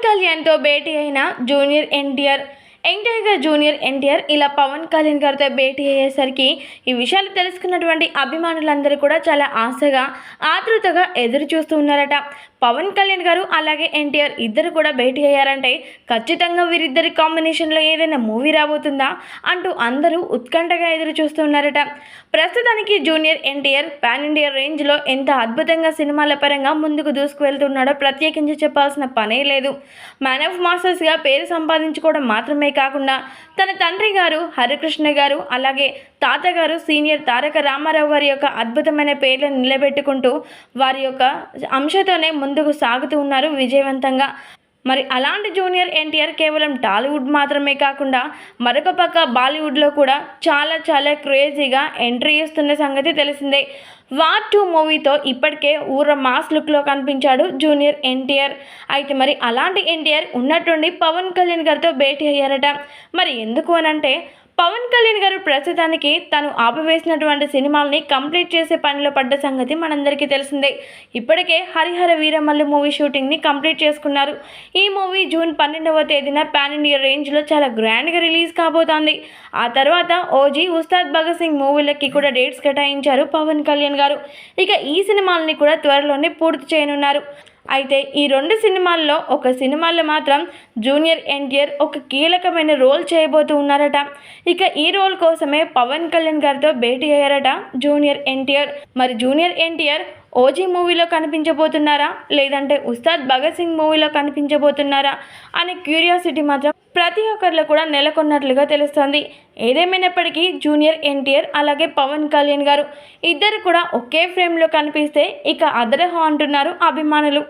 కళ్యాణ్తో భేటీ అయిన junior NTR. Junior NTR ఇలా పవన్ కళ్యాణ్ గారితో భేటీ అయ్యేసరికి ఈ విషయాలు తెలుసుకున్నటువంటి అభిమానులందరూ కూడా చాలా ఆశగా ఆతృతగా ఎదురు చూస్తూ ఉన్నారట. పవన్ కళ్యాణ్ గారు అలాగే ఎన్టీఆర్ ఇద్దరు కూడా భేటీ అయ్యారంటే ఖచ్చితంగా వీరిద్దరి కాంబినేషన్లో ఏదైనా మూవీ రాబోతుందా అంటూ అందరూ ఉత్కంఠగా ఎదురు చూస్తున్నారట. ప్రస్తుతానికి జూనియర్ ఎన్టీఆర్ పాన్ ఇండియా రేంజ్లో ఎంత అద్భుతంగా సినిమాల పరంగా ముందుకు దూసుకువెళ్తున్నాడో ప్రత్యేకించి చెప్పాల్సిన పనే లేదు. మ్యాన్ ఆఫ్ మాస్టర్స్గా పేరు సంపాదించుకోవడం మాత్రమే కాకుండా తన తండ్రి గారు హరికృష్ణ గారు అలాగే తాతగారు సీనియర్ తారక రామారావు గారి యొక్క అద్భుతమైన పేర్లను నిలబెట్టుకుంటూ వారి యొక్క అంశతోనే ముందుకు సాగుతూ ఉన్నారు విజయవంతంగా. మరి అలాంటి జూనియర్ ఎన్టీఆర్ కేవలం టాలీవుడ్ మాత్రమే కాకుండా మరొక పక్క బాలీవుడ్లో కూడా చాలా క్రేజీగా ఎంట్రీ ఇస్తున్న సంగతి తెలిసిందే. వార్ 2 మూవీతో ఇప్పటికే ఊర మాస్ లుక్లో కనిపించాడు జూనియర్ ఎన్టీఆర్. అయితే మరి అలాంటి ఎన్టీఆర్ ఉన్నట్టుండి పవన్ కళ్యాణ్ గారితో భేటీ అయ్యారట. మరి ఎందుకు అనంటే పవన్ కళ్యాణ్ గారు ప్రస్తుతానికి తను ఆపివేసినటువంటి సినిమాల్ని కంప్లీట్ చేసే పనిలో పడ్డ సంగతి మనందరికీ తెలిసిందే. ఇప్పటికే హరిహర వీరమల్లు మూవీ షూటింగ్ని కంప్లీట్ చేసుకున్నారు. ఈ మూవీ జూన్ 12వ తేదీన పాన్ ఇండియా రేంజ్లో చాలా గ్రాండ్గా రిలీజ్ కాబోతోంది. ఆ తర్వాత ఓజీ, ఉస్తాద్ భగత్ సింగ్ మూవీలకి కూడా డేట్స్ కేటాయించారు పవన్ కళ్యాణ్ గారు. ఇక ఈ సినిమాలని కూడా త్వరలోనే పూర్తి చేయనున్నారు. అయితే ఈ 2 సినిమాల్లో ఒక సినిమాలో మాత్రం జూనియర్ ఎన్టీఆర్ ఒక కీలకమైన రోల్ చేయబోతూ ఉన్నారట. ఇక ఈ రోల్ కోసమే పవన్ కళ్యాణ్ గారితో భేటీ అయ్యారట జూనియర్ ఎన్టీఆర్. మరి జూనియర్ ఎన్టీఆర్ ఓజీ మూవీలో కనిపించబోతున్నారా లేదంటే ఉస్తాద్ భగత్ సింగ్ మూవీలో కనిపించబోతున్నారా అనే క్యూరియాసిటీ మాత్రం ప్రతి ఒక్కరిలో కూడా నెలకొన్నట్లుగా తెలుస్తోంది. ఏదేమైనప్పటికీ జూనియర్ ఎన్టీఆర్ అలాగే పవన్ కళ్యాణ్ గారు ఇద్దరు కూడా ఒకే ఫ్రేమ్లో కనిపిస్తే ఇక అదరహో అంటున్నారు అభిమానులు.